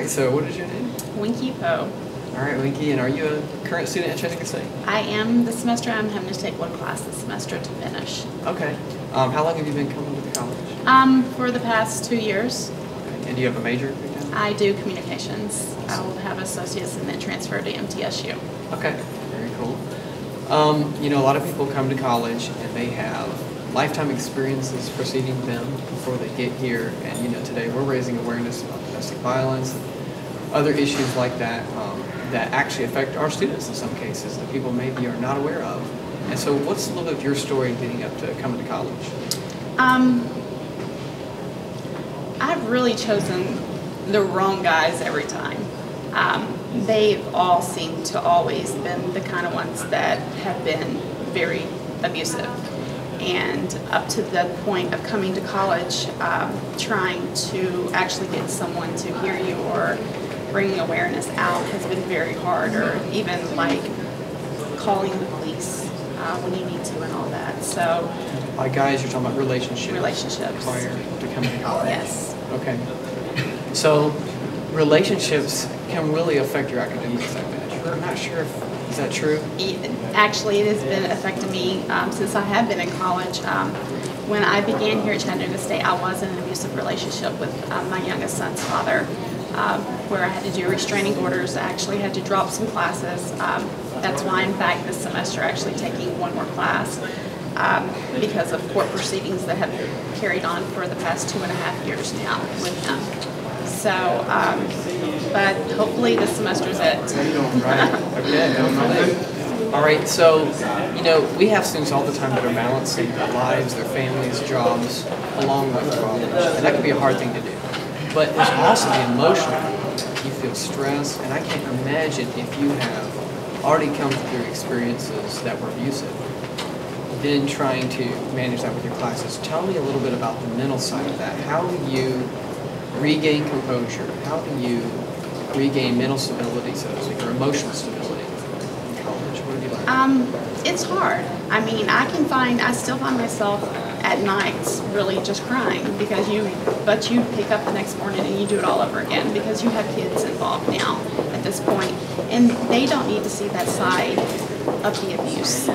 right, so what is your name? Winky Poe. All right, Winky, and are you a current student at Chattanooga State? I am this semester. I'm having to take one class this semester to finish. Okay. How long have you been coming to the college? For the past 2 years. Okay. And do you have a major? I do communications. I will have associates and then transfer to MTSU. Okay, very cool. You know, a lot of people come to college and they have lifetime experiences preceding them before they get here. And, you know, today we're raising awareness about domestic violence and other issues like that that actually affect our students in some cases that people maybe are not aware of. And so what's a little bit of your story leading up to coming to college? I've really chosen the wrong guys every time. They've all seemed to always been the kind of ones that have been very abusive. And up to the point of coming to college, trying to actually get someone to hear you or bringing awareness out has been very hard, or even like calling the police when you need to and all that. So, By guys, you're talking about relationships. Relationships. Prior to coming to college. Yes. Okay. So relationships can really affect your academics, I bet. I'm not sure if, is that true? Actually, it has been affecting me since I have been in college. When I began here at Chattanooga State, I was in an abusive relationship with my youngest son's father, where I had to do restraining orders. I actually had to drop some classes. That's why, in fact, this semester actually taking one more class because of court proceedings that have carried on for the past 2.5 years now with him. So, but hopefully this semester's it. Right. Okay. All right. So, you know, we have students all the time that are balancing their lives, their families, jobs, along with college, and that can be a hard thing to do. But there's also the emotional. You feel stress, and I can't imagine if you have already come through experiences that were abusive, then trying to manage that with your classes. Tell me a little bit about the mental side of that. How do you regain composure? How do you regain mental stability, so to speak, or emotional stability in college? What have you learned? It's hard. I mean, I still find myself at nights really just crying because but you pick up the next morning and you do it all over again because you have kids involved now at this point, and they don't need to see that side of the abuse.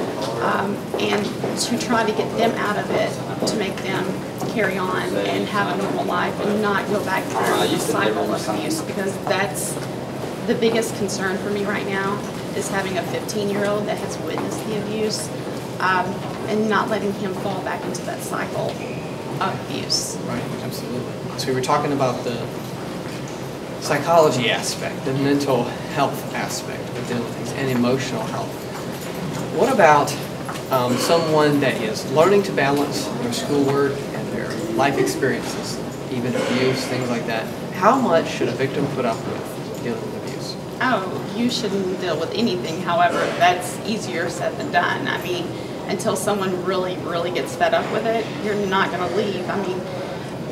And to try to get them out of it, to make them carry on and have a normal life and not go back through the cycle of abuse, because that's the biggest concern for me right now, is having a 15-year-old that has witnessed the abuse and not letting him fall back into that cycle of abuse. Right, absolutely. So we were talking about the psychology aspect, the mental health aspect of dealing with things, and emotional health. What about someone that is learning to balance their schoolwork and their life experiences, even abuse, things like that? How much should a victim put up with dealing with abuse? Oh, you shouldn't deal with anything. However, that's easier said than done. I mean, until someone really, really gets fed up with it, you're not going to leave. I mean,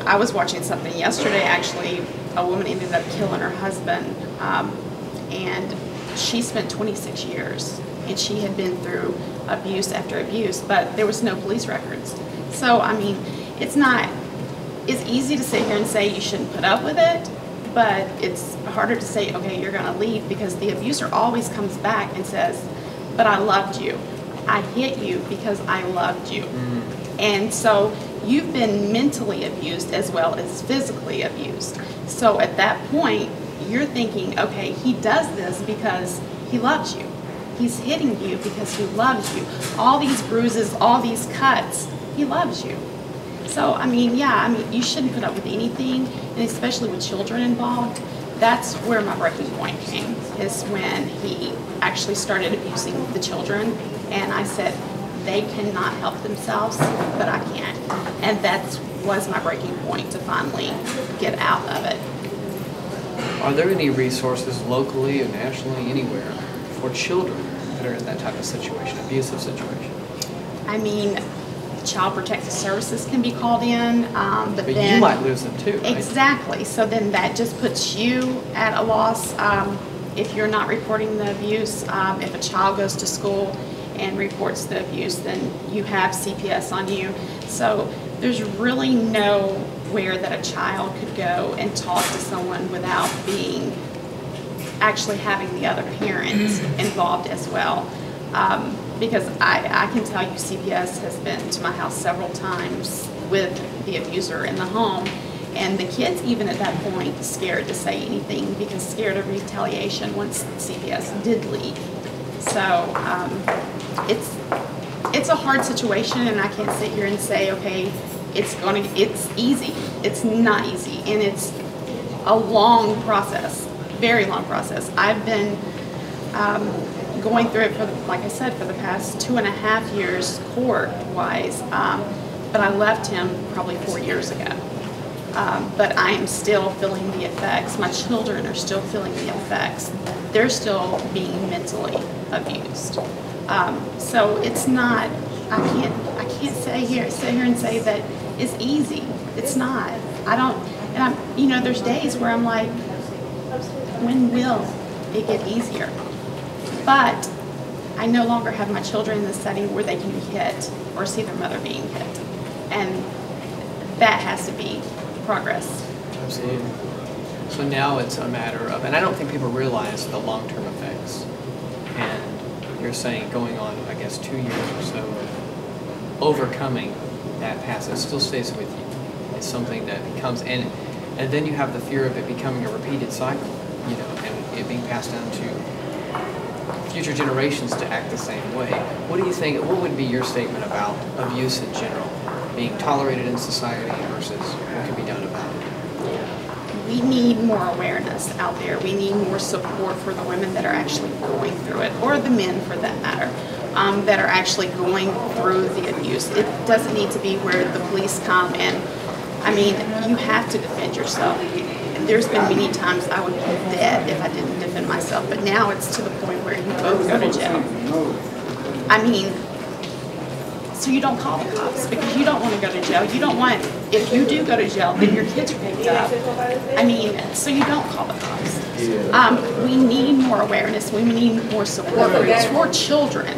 I was watching something yesterday, actually. A woman ended up killing her husband, and she spent 26 years. And she had been through abuse after abuse, but there was no police records. So, I mean, it's easy to sit here and say you shouldn't put up with it, but it's harder to say, okay, you're gonna leave, because the abuser always comes back and says, but I loved you. I hit you because I loved you. And so you've been mentally abused as well as physically abused. So at that point, you're thinking, okay, he does this because he loves you. He's hitting you because he loves you. All these bruises, all these cuts, he loves you. So, I mean, you shouldn't put up with anything, and especially with children involved. That's where my breaking point came, is when he actually started abusing the children, and I said, they cannot help themselves, but I can. And that was my breaking point to finally get out of it. Are there any resources locally or nationally, anywhere, for children that are in that type of situation, abusive situation? I mean, Child Protective Services can be called in, but then you might lose them too, right? Exactly. So then that just puts you at a loss if you're not reporting the abuse. If a child goes to school and reports the abuse, then you have CPS on you. So there's really no where that a child could go and talk to someone without being actually having the other parent involved as well. Because I can tell you CPS has been to my house several times with the abuser in the home, and the kids even at that point scared to say anything because scared of retaliation once CPS did leave. So it's a hard situation, and I can't sit here and say, okay, it's easy. It's not easy, and it's a long process, very long process. I've been going through it for, like I said, for the past 2.5 years court-wise, but I left him probably 4 years ago. But I am still feeling the effects. My children are still feeling the effects. They're still being mentally abused. So it's not. I can't sit here and say that it's easy. It's not. I don't. And I'm. You know, there's days where I'm like, when will it get easier? But I no longer have my children in the setting where they can be hit or see their mother being hit, and that has to be progress. Absolutely. So now it's a matter of, and I don't think people realize the long-term effects. And you're saying going on, I guess, 2 years or so of overcoming that past, it still stays with you. It's something that becomes, and then you have the fear of it becoming a repeated cycle, you know, and it being passed down to future generations to act the same way. What do you think, what would be your statement about abuse in general, being tolerated in society versus what can be done about it? We need more awareness out there. We need more support for the women that are actually going through it, or the men for that matter, that are actually going through the abuse. It doesn't need to be where the police come and, I mean, you have to defend yourself. There's been many times I would be dead if I didn't defend myself, but now it's to the point where you both go to jail. I mean, so you don't call the cops because you don't want to go to jail. You don't want, if you do go to jail, then your kids are picked up. I mean, so you don't call the cops. We need more awareness. We need more support for children,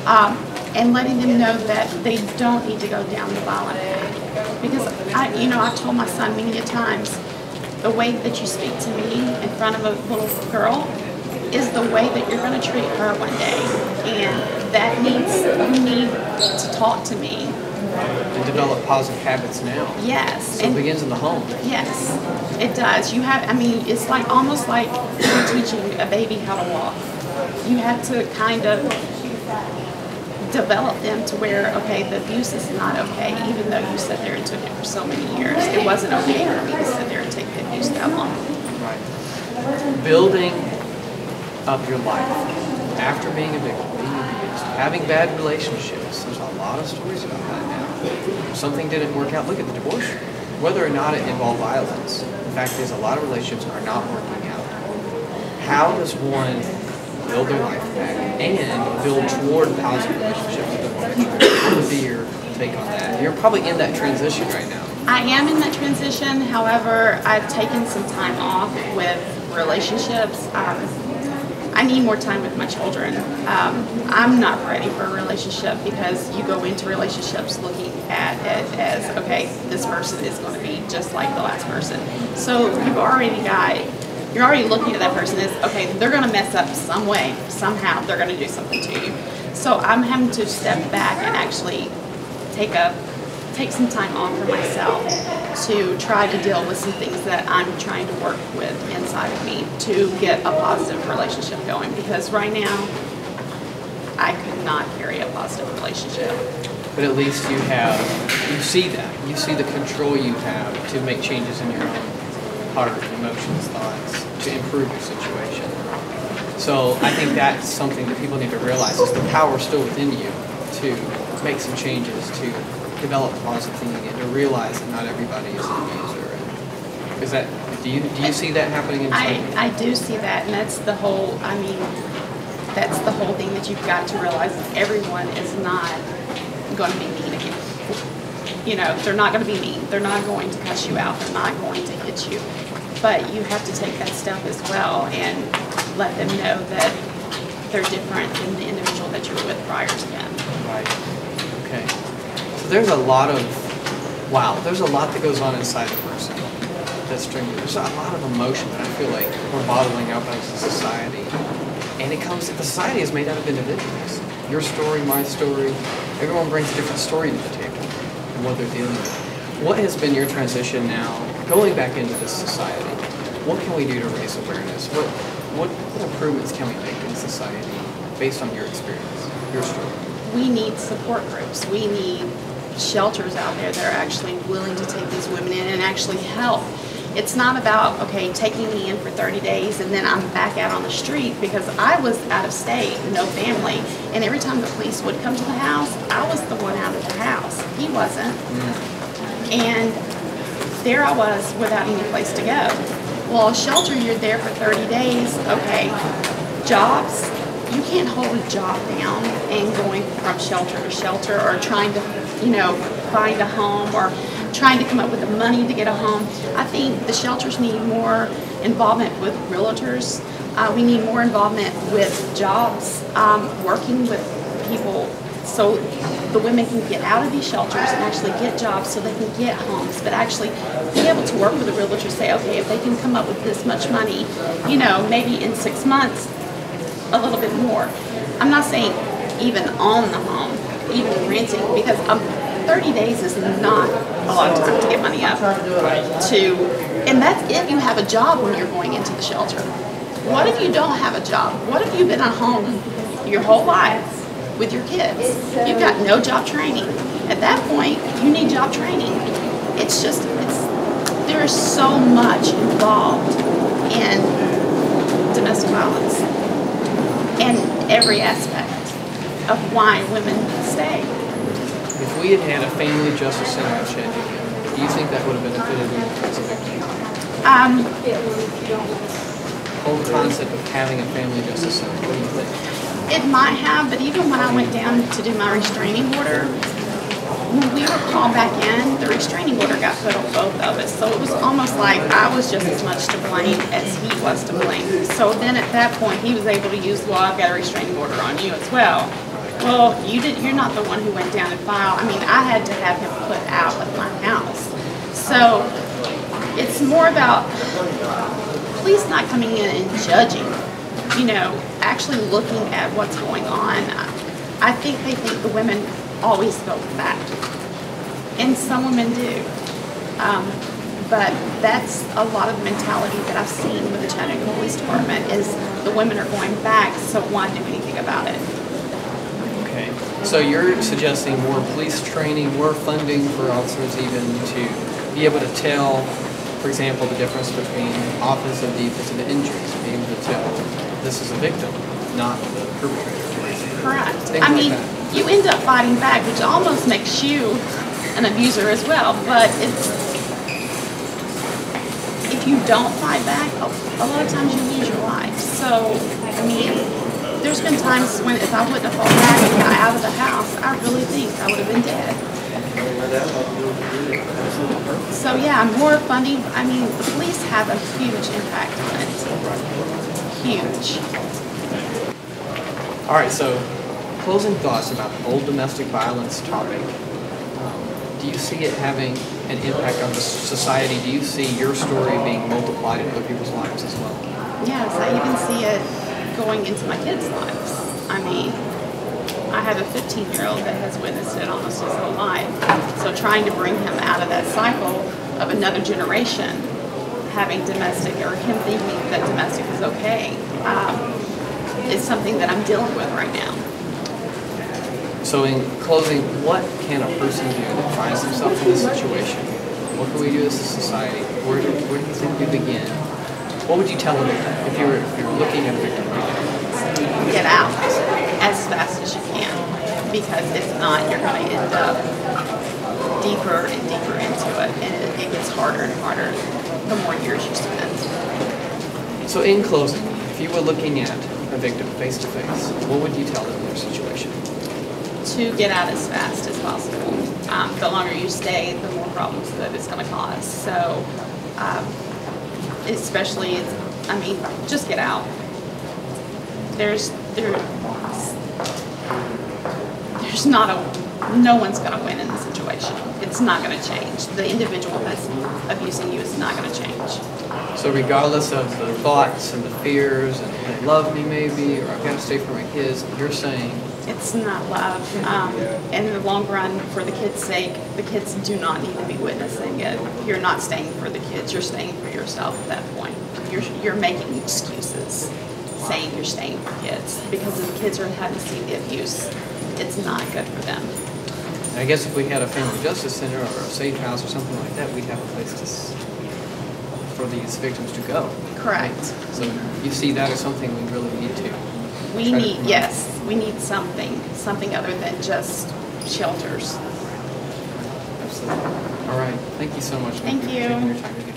and letting them know that they don't need to go down the violent path. Because I've told my son many a times, the way that you speak to me in front of a little girl is the way that you're going to treat her one day, and that you need to talk to me. And develop positive habits now. Yes. So it begins in the home. Yes, it does. You have, I mean, it's like almost like you're teaching a baby how to walk. You have to kind of develop them to where, okay, the abuse is not okay, even though you sat there and took it for so many years. It wasn't okay for me to sit there and take the abuse that long. Right. Building up your life after being a victim, being abused, having bad relationships. There's a lot of stories about that now. If something didn't work out, look at the divorce. Whether or not it involved violence, the fact is a lot of relationships are not working out. How does one build their life back and build toward positive relationships with the What would be your take on that? You're probably in that transition right now. I am in that transition. However, I've taken some time off with relationships. I need more time with my children. I'm not ready for a relationship because you go into relationships looking at it as, okay, this person is going to be just like the last person. So you're already looking at that person as, okay, they're going to mess up some way, somehow they're going to do something to you. So I'm having to step back and actually take some time off for myself to try to deal with some things that I'm trying to work with inside of me to get a positive relationship going, because right now I could not carry a positive relationship. But at least you see that. You see the control you have to make changes in your own heart, emotions, thoughts, to improve your situation. So I think that's something that people need to realize is the power still within you to make some changes, to develop positive thinking, and to realize that not everybody is an abuser. Is that, do you see that happening in society? I do see that, and that's the whole, that's the whole thing that you've got to realize that everyone is not going to be mean again. You know, they're not going to be mean. They're not going to cuss you out. They're not going to hit you. But you have to take that step as well and let them know that they're different than the individual that you were with prior to them. Right. Okay. So there's a lot of wow, there's a lot that goes on inside a person that's drinking. There's a lot of emotion that I feel like we're bottling up as a society. And the society is made out of individuals. Your story, my story, everyone brings a different story to the table and what they're dealing with. What has been your transition now, going back into this society? What can we do to raise awareness? What improvements can we make in society based on your experience, your story? We need support groups. We need shelters out there that are actually willing to take these women in and actually help. It's not about, okay, taking me in for 30 days and then I'm back out on the street, because I was out of state, no family, and every time the police would come to the house, I was the one out of the house. He wasn't. And there I was without any place to go. Well, a shelter, you're there for 30 days, okay. Jobs, you can't hold a job down and going from shelter to shelter, or trying to, find a home, or trying to come up with the money to get a home. I think the shelters need more involvement with realtors. We need more involvement with jobs, working with people so the women can get out of these shelters and actually get jobs so they can get homes, but actually be able to work with a realtor, say, okay, if they can come up with this much money, maybe in 6 months, a little bit more. I'm not saying even own the home, even renting, because 30 days is not a lot of time to get money up and that's if you have a job when you're going into the shelter. What if you don't have a job? What if you've been at home your whole life with your kids? You've got no job training. At that point, you need job training. There is so much involved in domestic violence and every aspect of why women stay. If we had had a family justice center in Chattanooga, do you think that would have benefited women as a victim? The whole concept of having a family justice center, what do you think? It might have, but even when I went down to do my restraining order, when we were called back in, the restraining order got put on both of us. So it was almost like I was just as much to blame as he was to blame. So then at that point, he was able to use, well, I've got a restraining order on you as well. Well, you're not the one who went down and filed. I mean, I had to have him put out of my house. So it's more about police not coming in and judging, actually looking at what's going on. I think they think the women always go back, and some women do. But that's a lot of the mentality that I've seen with the Chattanooga Police Department is the women are going back, so why do anything about it? Okay, so you're suggesting more police training, more funding for officers even to be able to tell, for example, the difference between offensive and defensive injuries, being able to tell this is a victim, not the perpetrator. Correct. Things like that. You end up fighting back, which almost makes you an abuser as well, but if you don't fight back, a lot of times you lose your life. So, there's been times when if I wouldn't have fought back and got out of the house, I really think I would have been dead. So yeah, more funding. The police have a huge impact on it. Huge. All right, so closing thoughts about the whole domestic violence topic. Do you see it having an impact on the society? Do you see your story being multiplied in other people's lives as well? Yes, I even see it going into my kids' lives. I have a 15-year-old that has witnessed it almost his whole life. So trying to bring him out of that cycle of another generation having domestic, or him thinking that domestic is okay, is something that I'm dealing with right now. So in closing, what can a person do that finds themselves in this situation? What can we do as a society? Where do you think we begin? What would you tell them if you're looking at a victim right now? Get out as fast as you can, because if not, you're going to end up deeper and deeper into it, and it gets harder and harder the more years you spend. So in closing, if you were looking at a victim face to face, what would you tell them in their situation? To get out as fast as possible. The longer you stay, the more problems that it's going to cause. So, especially, just get out. No one's going to win in this situation. protection. It's not going to change. The individual that's abusing you is not going to change. So regardless of the thoughts and the fears and they love me maybe, or I've got to stay for my kids, you're saying it's not love. In the long run, for the kids' sake, the kids do not need to be witnessing it. You're not staying for the kids. You're staying for yourself at that point. You're making excuses, saying you're staying for kids because the kids are having to see the abuse. It's not good for them. I guess if we had a family justice center or a safe house or something like that, we'd have a place for these victims to go. Correct. So you see that as something we really need to. We need something other than just shelters. Absolutely. All right. Thank you so much. Thank you. For taking your time to do